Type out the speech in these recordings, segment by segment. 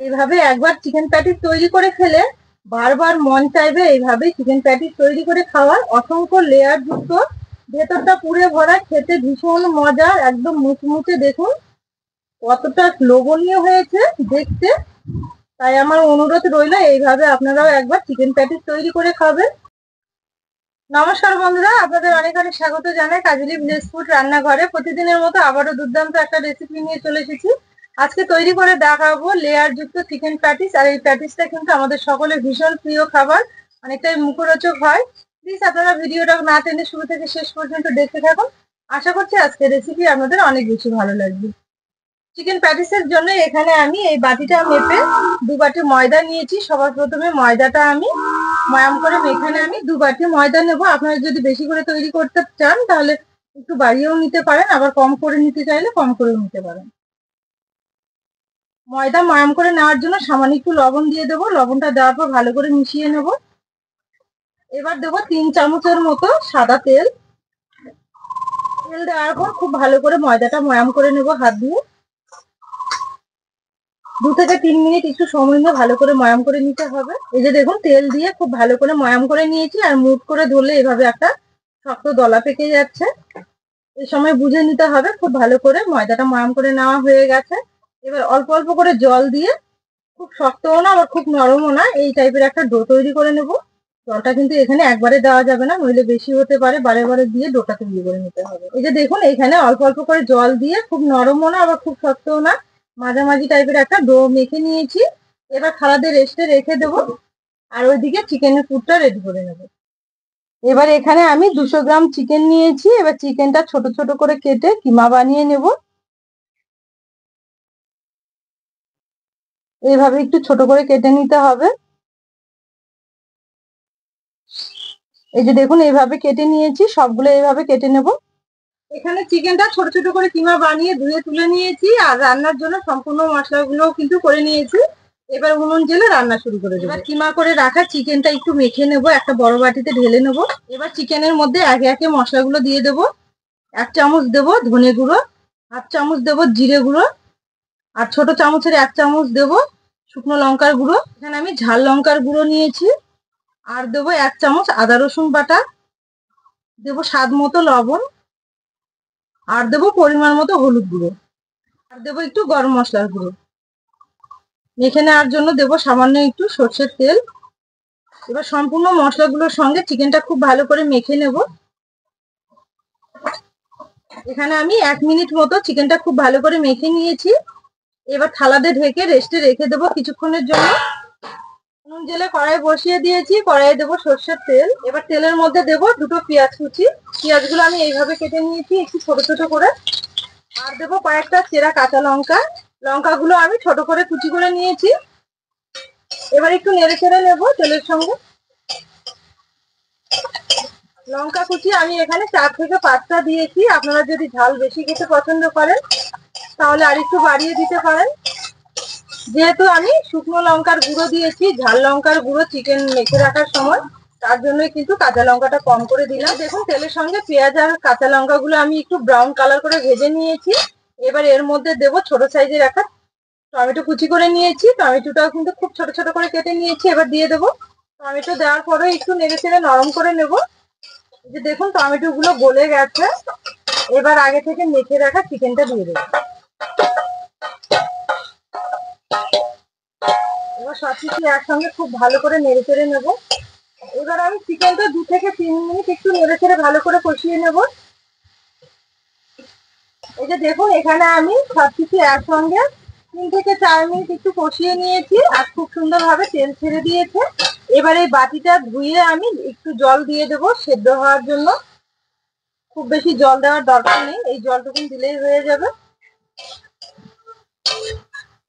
এইভাবে একবার chicken patties তৈরি করে খেলে বারবার মন চাইবে এইভাবে চিকেন প্যাটিস তৈরি করে খাওয়ার। অসংখ্য লেয়ার যুক্ত, ভেতরটা পুড়ে ভরা, খেতে ভীষণ মজা, একদম মুচমুচে। দেখুন কতটা লোভনীয় হয়েছে দেখতে। তাই আমার অনুরোধ রইল এইভাবে আপনারাও একবার চিকেন প্যাটিস তৈরি করে খাবেন। নমস্কার বন্ধুরা, আপনাদের অনেক অনেক স্বাগত জানাই কাজলি ভিলেজ ফুড রান্নাঘরে। প্রতিদিনের মতো আবারও দুর্দান্ত একটা রেসিপি নিয়ে চলে এসেছি। আজকে তৈরি করে দেখাবো লেয়ার যুক্ত চিকেন প্যাটিস। আর এই প্যাটিসটা কিন্তু আমাদের সকলের ভীষণ প্রিয় খাবার, অনেকটাই মুখরোচক হয়। প্লিজ আপনারা ভিডিওটা না টেনে শুরু থেকে শেষ পর্যন্ত দেখতে থাকুন। আশা করছি আজকের রেসিপি আপনাদের অনেক বেশি ভালো লাগবে। চিকেন প্যাটিসের জন্য এখানে আমি এই বাটিটা মেপে 2 বাটি ময়দা নিয়েছি। সবার প্রথমে ময়দাটা আমি ময়াম করে এখানে আমি 2 বাটি ময়দা নেব। আপনারা যদি বেশি করে তৈরি করতে চান তাহলে একটু বাড়িয়েও নিতে পারেন, আবার কম করে নিতে চাইলে কম করেও নিতে পারেন। ময়দা ময়াম করে নেওয়ার জন্য সামান্য একটু লবণ দিয়ে দেবো। লবণটা দেওয়ার পর ভালো করে মিশিয়ে নেব। এবার দেবো 3 চামচের মতো সাদা তেল। তেল দেওয়ার পর খুব ভালো করে ময়দাটা ময়াম করে নেব হাত দিয়ে। 2 থেকে 3 মিনিট একটু সময় নিয়ে ভালো করে ময়াম করে নিতে হবে। এই যে দেখুন তেল দিয়ে খুব ভালো করে ময়াম করে নিয়েছি। আর মুঠ করে ধরলে এভাবে একটা শক্ত দলা পেকে যাচ্ছে। এই সময় বুঝে নিতে হবে খুব ভালো করে ময়দাটা ময়াম করে নেওয়া হয়ে গেছে। এবার অল্প অল্প করে জল দিয়ে, খুব শক্তও না আবার খুব নরমও না, এই টাইপের একটা ডো তৈরি করে নেব। জলটা কিন্তু এখানে একবারে দেওয়া যাবে না, নইলে বেশি হতে পারে। বারে বারে দিয়ে ডোটা তৈরি করে নিতে হবে। এই যে দেখুন এখানে অল্প অল্প করে জল দিয়ে, খুব নরমও না আবার খুব শক্তও না, মাঝামাঝি টাইপের একটা ডো মেখে নিয়েছি। এবার থালাতে রেস্টে রেখে দেবো। আর ওইদিকে চিকেনের পুরটা রেডি করে নেব। এবার এখানে আমি 200 গ্রাম চিকেন নিয়েছি। এবার চিকেনটা ছোট ছোট করে কেটে কিমা বানিয়ে নেব। এইভাবে একটু ছোট করে কেটে নিতে হবে। এই যে দেখুন এইভাবে কেটে নিয়েছি, সবগুলো এইভাবে কেটে নেব। এখানে চিকেনটা ছোট ছোট করে কিমা বানিয়ে ধুয়ে তুলে নিয়েছি। আর রান্নার জন্য সম্পূর্ণ মশলাগুলো কিন্তু করে নিয়েছি। এবার উনুন জেলে রান্না শুরু করে দেবো। এবার কিমা করে রাখা চিকেনটা একটু মেখে নেব, একটা বড় বাটিতে ঢেলে নেব। এবার চিকেনের মধ্যে একে একে মশলাগুলো দিয়ে দেব। 1 চামচ দেব ধনে গুঁড়ো, 1/2 চামচ দেব জিরে গুঁড়ো, আর ছোট চামচের 1 চামচ দেব শুকনো লঙ্কার গুঁড়ো। এখানে আমি ঝাল লঙ্কার গুঁড়ো নিয়েছি। আর দেবো 1 চামচ আদা রসুন বাটা, দেবো স্বাদ মতো লবণ, আর দেবো পরিমাণ মতো হলুদ গুঁড়ো, আর দেবো একটু গরম মশলার গুঁড়ো। মেখে নেওয়ার জন্য দেবো সামান্য একটু সর্ষের তেল। এবার সম্পূর্ণ মশলাগুলোর সঙ্গে চিকেনটা খুব ভালো করে মেখে নেব। এখানে আমি 1 মিনিট মতো চিকেনটা খুব ভালো করে মেখে নিয়েছি। এবার থালাতে ঢেকে রেস্টে রেখে দেবো কিছুক্ষণের জন্য। নুন জেলে কড়াই বসিয়ে দিয়েছি, কড়াইয়ে দেবো সর্ষের তেল। এবার তেলের মধ্যে দেবো 2টো পেঁয়াজ কুচি। পেঁয়াজগুলো আমি এইভাবে কেটে নিয়েছি একটু ছোট ছোট করে। আর দেবো কয়েকটা চেরা কাঁচা লঙ্কা। লঙ্কাগুলো আমি ছোট করে কুচি করে নিয়েছি। এবার একটু নেড়ে চেড়ে নেবো তেলের সঙ্গে। লঙ্কা কুচি আমি এখানে 4 থেকে 5টা দিয়েছি। আপনারা যদি ঝাল বেশি খেতে পছন্দ করেন তাহলে আরেকটু বাড়িয়ে দিতে পারেন। যেহেতু আমি শুকনো লঙ্কার গুঁড়ো দিয়েছি, ঝাল লঙ্কার গুঁড়ো চিকেন মেখে রাখার সময়, তার জন্যই কিন্তু কাঁচা লঙ্কাটা কম করে দিলাম। দেখুন তেলের সঙ্গে পেঁয়াজ আর কাঁচা লঙ্কাগুলো আমি একটু ব্রাউন কালার করে ভেজে নিয়েছি। এবার এর মধ্যে দেবো ছোট সাইজের একটা টমেটো কুচি করে নিয়েছি। টমেটোটাও কিন্তু খুব ছোট ছোট করে কেটে নিয়েছি। এবার দিয়ে দেবো। টমেটো দেওয়ার পরে একটু নেড়ে চেড়ে নরম করে নেব। যে দেখুন টমেটো গুলো গলে গেছে। এবার আগে থেকে মেখে রাখা চিকেনটা দিয়ে দেবো। এবার সবকিছু একসঙ্গে খুব ভালো করে নেড়ে চেড়ে নেবো। এবার আমি চিকেনটা 2 থেকে 3 মিনিট একটু নেড়ে চেড়ে ভালো করে কষিয়ে নেব। এই যে দেখুন এখানে আমি সবকিছু একসঙ্গে 3 থেকে 4 মিনিট একটু কষিয়ে নিয়েছি। আর খুব সুন্দরভাবে তেল ছেড়ে দিয়েছে। এবার এই বাটিটা ধুয়ে আমি একটু জল দিয়ে দেবো সেদ্ধ হওয়ার জন্য। খুব বেশি জল দেওয়ার দরকার নেই, এই জলটুকু দিলেই হয়ে যাবে।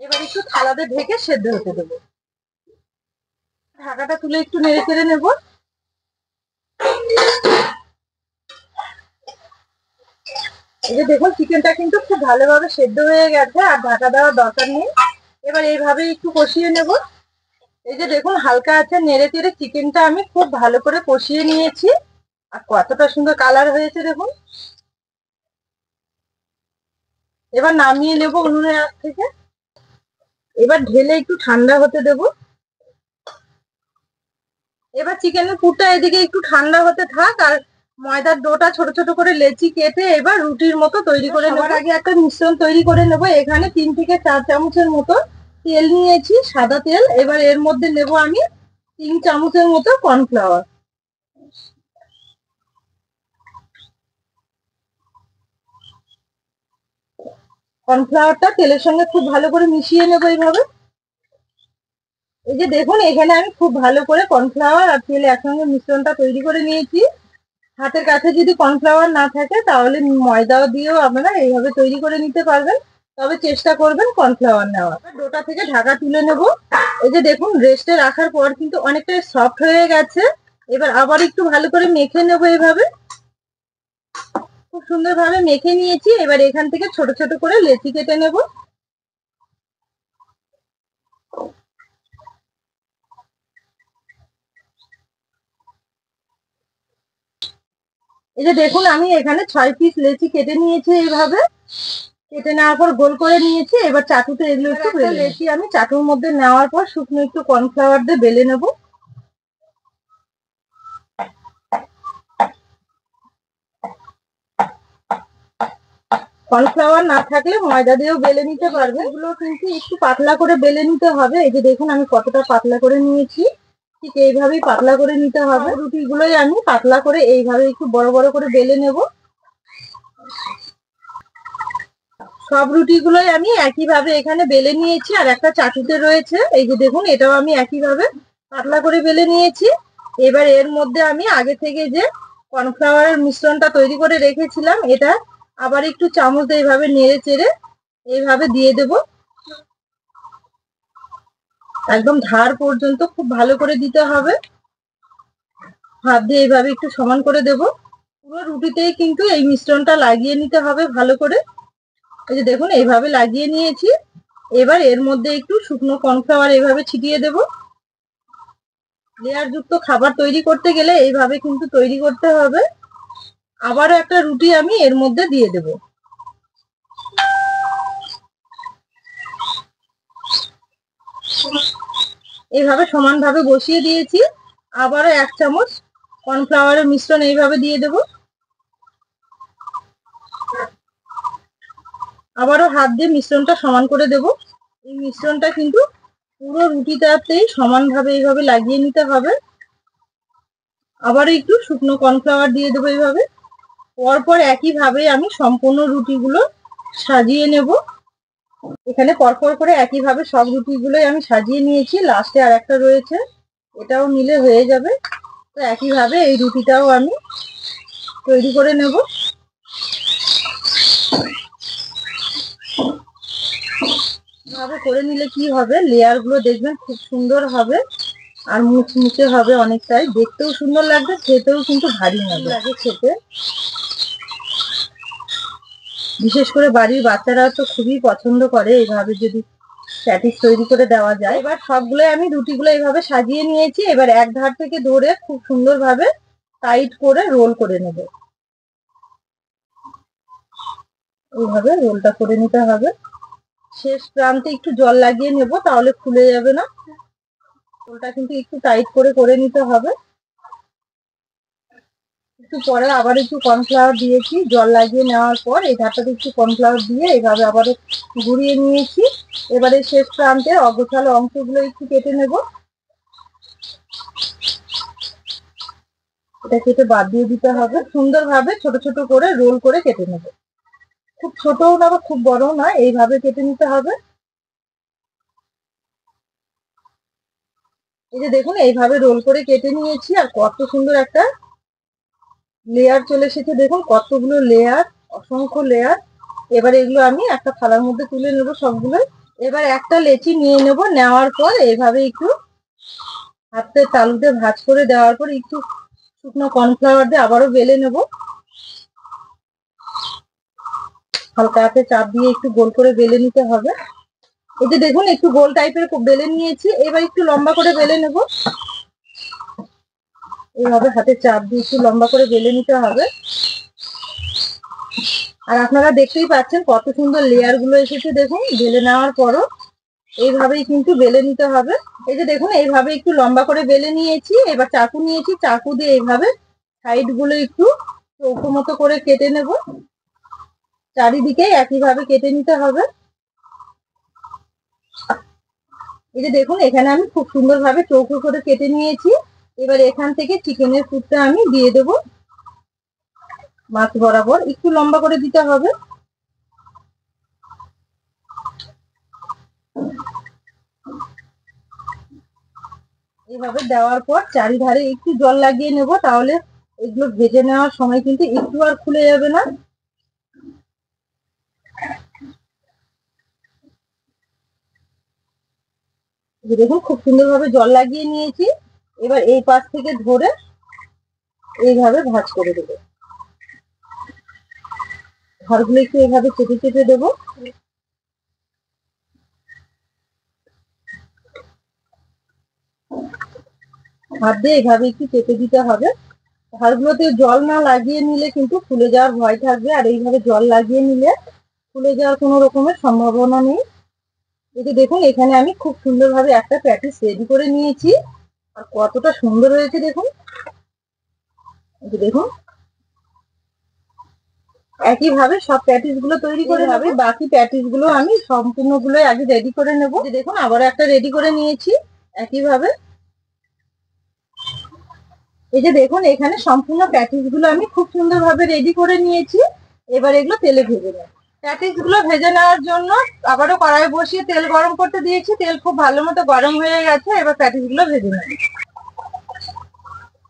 এবার একটু থালাতে ঢেকে সেদ্ধ হতে দেবো। ঢাকাটা তুলে একটু নেড়ে চেড়ে নেবো। এই যে দেখুন চিকেনটা কিন্তু খুব ভালোভাবে সেদ্ধ হয়ে গেছে, আর ঢাকা দেওয়ার দরকার নেই। এবার এইভাবে একটু কষিয়ে নেব। এই যে দেখুন হালকা আছে নেড়ে চেড়ে চিকেনটা আমি খুব ভালো করে কষিয়ে নিয়েছি। আর কতটা সুন্দর কালার হয়েছে দেখুন। এবার নামিয়ে নেব উনুনের আঁচ থেকে। এবার ঢেলে একটু ঠান্ডা হতে দেব। এবার চিকেনের পুরটা এদিকে একটু ঠান্ডা হতে থাক, আর ময়দার ডোটা ছোট ছোট করে লেচি কেটে এবার রুটির মতো তৈরি করে নেব। আগে একটা মিশ্রণ তৈরি করে নেব। এখানে 3 থেকে 4 চামচের মতো তেল নিয়েছি, সাদা তেল। এবার এর মধ্যে নেব আমি 3 চামচের মতো কর্নফ্লাওয়ার। কর্নফ্লাওয়ারটা তেলের সঙ্গে খুব ভালো করে মিশিয়ে নেব এইভাবে। এই যে দেখুন, এখানে আমি খুব ভালো করে কর্নফ্লাওয়ার আর তেল একসঙ্গে মিশ্রণটা তৈরি করে নিয়েছি। হাতের কাছে যদি কর্নফ্লাওয়ার না থাকে তাহলে ময়দা দিয়েও আপনারা এইভাবে তৈরি করে নিতে পারবেন, তবে চেষ্টা করবেন কর্নফ্লাওয়ার নেওয়ার। ডোটা থেকে ঢাকা তুলে নেব। এই যে দেখুন, রেস্টে রাখার পর কিন্তু অনেকটা সফট হয়ে গেছে। এবার আবার একটু ভালো করে মেখে নেব এইভাবে। খুব সুন্দরভাবে মেখে নিয়েছি। এবার এখান থেকে ছোট ছোট করে লেচি কেটে নেব। এই যে দেখুন, আমি এখানে 6 পিস লেচি কেটে নিয়েছি এইভাবে। কেটে নেওয়ার পর গোল করে নিয়েছি। এবার চাটুতে এগুলো একটু লেচি আমি চাটুর মধ্যে নেওয়ার পর শুকনো একটু কর্নফ্লাওয়ার দিয়ে বেলে নেব। কর্নফ্লাওয়ার না থাকলে ময়দা দিয়েও বেলে নিতে পারবে। এগুলো কিন্তু একটু পাতলা করে বেলে নিতে হবে। এই যে দেখুন, আমি কতটা পাতলা করে নিয়েছি। ঠিক এইভাবেই পাতলা করে নিতে হবে। রুটিগুলোই আমি পাতলা করে এইভাবে একটু বড় বড় করে বেলে নেব। সব রুটিগুলোই আমি একইভাবে এখানে বেলে নিয়েছি, আর একটা চাটুতে রয়েছে। এই যে দেখুন, এটাও আমি একইভাবে পাতলা করে বেলে নিয়েছি। এবার এর মধ্যে আমি আগে থেকে যে কর্নফ্লাওয়ারের মিশ্রণটা তৈরি করে রেখেছিলাম, এটা আবার একটু চামচ দিয়ে এইভাবে নেড়ে চেড়ে এইভাবে দিয়ে দেব। একদম ধার পর্যন্ত খুব ভালো করে দিতে হবে। হাত দিয়ে এইভাবে একটু সমান করে দেব। পুরো রুটিতেই কিন্তু এই মিশ্রণটা লাগিয়ে নিতে হবে ভালো করে। এই যে দেখুন, এইভাবে লাগিয়ে নিয়েছি। এবার এর মধ্যে একটু শুকনো কর্নফ্লাওয়ার এইভাবে ছিটিয়ে দেব। লেয়ার যুক্ত খাবার তৈরি করতে গেলে এইভাবে কিন্তু তৈরি করতে হবে। আবারও একটা রুটি আমি এর মধ্যে দিয়ে দেব। এইভাবে সমানভাবে বসিয়ে দিয়েছি। আবারও 1 চামচ কর্নফ্লাওয়ারের মিশ্রণ এইভাবে দিয়ে দেব। আবারও হাত দিয়ে মিশ্রণটা সমান করে দেব। এই মিশ্রণটা কিন্তু পুরো রুটিটাতেই সমানভাবে এইভাবে লাগিয়ে নিতে হবে। আবারও একটু শুকনো কর্নফ্লাওয়ার দিয়ে দেবো এইভাবে। পরপর একইভাবে আমি সম্পূর্ণ রুটিগুলো সাজিয়ে নেব। এখানে পরপর করে একইভাবে সব রুটিগুলোই আমি সাজিয়ে নিয়েছি। লাস্টে আর একটা রয়েছে, এটাও নিলে হয়ে যাবে। তো একইভাবে এই রুটিটাও আমি তৈরি করে নেব। এভাবে করে নিলে কি হবে, লেয়ার গুলো দেখবেন খুব সুন্দর হবে আর মুচমুচে হবে অনেকটাই। দেখতেও সুন্দর লাগবে, খেতেও কিন্তু ভারী লাগে খেতে। বিশেষ করে বাড়ির বাচ্চারা তো খুবই পছন্দ করে এইভাবে যদি প্যাটিস তৈরি করে দেওয়া যায়। এবার সবগুলো আমি রুটিগুলো এইভাবে সাজিয়ে নিয়েছি। এবার এক ধার থেকে ধরে খুব সুন্দরভাবে টাইট করে রোল করে নেব। এইভাবে রোলটা করে নিতে হবে। শেষ প্রান্তে একটু জল লাগিয়ে নেব, তাহলে খুলে যাবে না। রোলটা কিন্তু একটু টাইট করে করে নিতে হবে। একটু পরে আবার একটু কর্নফ্লাওয়ার দিয়েছি। জল লাগিয়ে নেওয়ার পর এই ধারটাতে একটু কর্নফ্লাওয়ার দিয়ে এইভাবে আবার ঘুরিয়ে নিয়েছি। এবারে শেষ প্রান্তে অগোছালো অংশগুলো একটু কেটে নেব। এটা কেটে বাদ দিয়ে দিতে হবে। সুন্দরভাবে ছোট ছোট করে রোল করে কেটে নেব। খুব ছোটও না বা খুব বড়ও না, এইভাবে কেটে নিতে হবে। এই যে দেখুন, এইভাবে রোল করে কেটে নিয়েছি। আর কত সুন্দর একটা লেয়ার চলে এসেছে। দেখুন কতগুলো লেয়ার, অসংখ্য লেয়ার। এবার এগুলো আমি একটা থালার মধ্যে তুলে নেব সবগুলো। এবার একটা লেচি নিয়ে নেব। নেওয়ার পর এইভাবে একটু হাতের তালুতে ভাঁজ করে দেওয়ার পর একটু শুকনো কর্নফ্লাওয়ার দিয়ে আবারও বেলে নেব। হালকা হাতে চাপ দিয়ে একটু গোল করে বেলে নিতে হবে। এই যে দেখুন, একটু গোল টাইপের বেলে নিয়েছি। এবার একটু লম্বা করে বেলে নেব। এইভাবে হাতে চাপ দিয়ে একটু লম্বা করে বেলে নিতে হবে। আর আপনারা দেখতেই পাচ্ছেন কত সুন্দর লেয়ার গুলো এসেছে। দেখুন, বেলে নেওয়ার পরও এইভাবেই কিন্তু বেলে নিতে হবে। এই যে দেখুন এইভাবে একটু লম্বা করে বেলে নিয়েছি। এবার চাকু নিয়েছি, চাকু দিয়ে এইভাবে সাইড গুলো একটু চৌকো মতো করে কেটে নেব। চারিদিকে একইভাবে কেটে নিতে হবে। এই যে দেখুন এখানে আমি খুব সুন্দরভাবে চৌকো করে কেটে নিয়েছি। এবার এখান থেকে চিকেনের পুরটা আমি দিয়ে দেব মাছ বরাবর। একটু লম্বা করে দিতে হবে। এইভাবে দেওয়ার পর চারিধারে একটু জল লাগিয়ে নেব, তাহলে এগুলো ভেজে নেওয়ার সময় কিন্তু একটু আর খুলে যাবে না। দেখুন খুব সুন্দরভাবে জল লাগিয়ে নিয়েছি। এবার এই পাশ থেকে ধরে এইভাবে ভাঁজ করে দেবো। ঘরগুলো একটু এইভাবে চেপে চেপে দেবো। হাত দিয়ে এইভাবে একটু চেপে দিতে হবে। ঘরগুলোতে জল না লাগিয়ে নিলে কিন্তু ফুলে যাওয়ার ভয় থাকবে, আর এইভাবে জল লাগিয়ে নিলে ফুলে যাওয়ার কোনো রকমের সম্ভাবনা নেই। এই যে দেখুন এখানে আমি খুব সুন্দরভাবে একটা প্যাটিস রেডি করে নিয়েছি। আর কতটা সুন্দর হয়েছে দেখুন। এই যে দেখুন একইভাবে সব প্যাটিস গুলো তৈরি করে নেবে। বাকি প্যাটিস গুলো আমি সম্পূর্ণ গুলো আগে রেডি করে নেব। দেখুন আবার একটা রেডি করে নিয়েছি একইভাবে। এই যে দেখুন এখানে সম্পূর্ণ প্যাটিস গুলো আমি খুব সুন্দরভাবে রেডি করে নিয়েছি। এবার এগুলো তেলে ভেজে নেব। প্যাটিস গুলো ভেজে নেওয়ার জন্য আবারও কড়াই বসিয়ে তেল গরম করতে দিয়েছি। তেল খুব ভালো মতো গরম হয়ে গেছে। এবার প্যাটিস গুলো ভেজে নেব।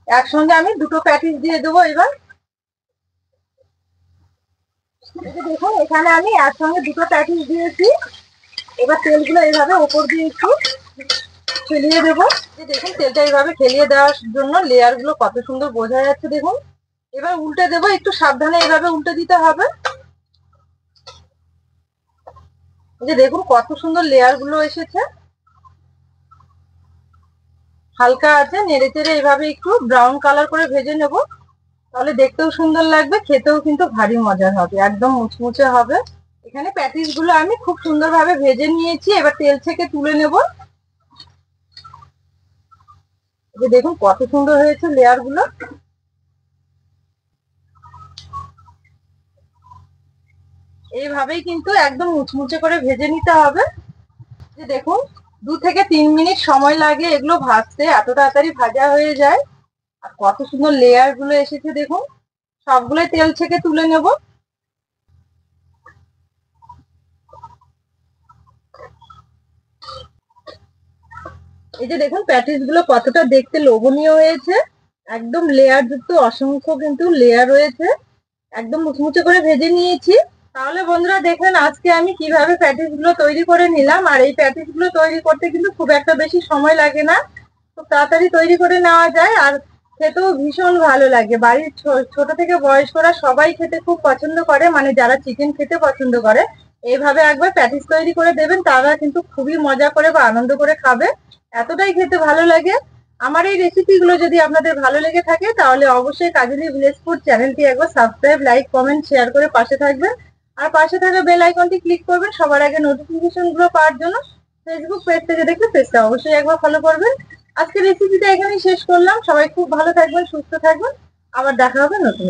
একসঙ্গে আমি দুটো প্যাটিস দিয়ে দেবো। এবার দেখুন এখানে আমি একসঙ্গে দুটো প্যাটিস দিয়েছি। এবার তেলগুলো এইভাবে ওপর দিয়ে একটু ফেলিয়ে দেবো। দেখুন তেলটা এইভাবে ফেলিয়ে দেওয়ার জন্য লেয়ার গুলো কত সুন্দর বোঝা যাচ্ছে দেখুন। এবার উল্টে দেবো, একটু সাবধানে এইভাবে উল্টে দিতে হবে। এই যে দেখুন কত সুন্দর লেয়ার গুলো এসেছে। হালকা আছে নেড়ে চেড়ে এইভাবে একটু ব্রাউন কালার করে ভেজে নেব, তাহলে দেখতেও সুন্দর লাগবে, খেতেও কিন্তু ভারী মজার হবে, একদম মুচমুচে হবে। এখানে প্যাটিস গুলো আমি খুব সুন্দরভাবে ভেজে নিয়েছি। এবার তেল থেকে তুলে নেব। যে দেখুন কত সুন্দর হয়েছে লেয়ার গুলো। এইভাবেই কিন্তু একদম মুচমুচে করে ভেজে নিতে হবে। যে দেখুন 2 থেকে 3 মিনিট সময় লাগে এগুলো ভাজতে, এত তাড়াতাড়ি ভাজা হয়ে যায়। আর কত সুন্দর লেয়ার গুলো এসেছে দেখুন। সবগুলোই তেল থেকে তুলে নেব। এই যে দেখুন প্যাটিস গুলো কতটা দেখতে লোভনীয় হয়েছে। একদম লেয়ার যুক্ত অসংখ্য কিন্তু লেয়ার রয়েছে। একদম মুচমুচে করে ভেজে নিয়েছি। তাহলে বন্ধুরা দেখেন আজকে আমি কিভাবে প্যাটিস গুলো তৈরি করে নিলাম। আর এই প্যাটিস গুলো তৈরি করতে কিন্তু খুব একটা বেশি সময় লাগে না, খুব তাড়াতাড়ি তৈরি করে নেওয়া যায়। আর খেতেও ভীষণ ভালো লাগে। বাড়ির ছোট থেকে বয়স্করা সবাই খেতে খুব পছন্দ করে, মানে যারা চিকেন খেতে পছন্দ করে এইভাবে একবার প্যাটিস তৈরি করে দেবেন, তারা কিন্তু খুবই মজা করে বা আনন্দ করে খাবে। এতটাই খেতে ভালো লাগে। আমার এই রেসিপি গুলো যদি আপনাদের ভালো লেগে থাকে তাহলে অবশ্যই কাজলি ভিলেজ ফুড চ্যানেলটি একবার সাবস্ক্রাইব, লাইক, কমেন্ট, শেয়ার করে পাশে থাকবেন। আর পাশে থাকা বেল আইকনটি ক্লিক করবেন সবার আগে নোটিফিকেশন গুলো পাওয়ার জন্য। ফেসবুক পেজ থেকে দেখলে পেজটা অবশ্যই একবার ফলো করবেন। আজকে রেসিপিটা এখানেই শেষ করলাম। সবাই খুব ভালো থাকবেন, সুস্থ থাকবেন। আবার দেখা হবে নতুন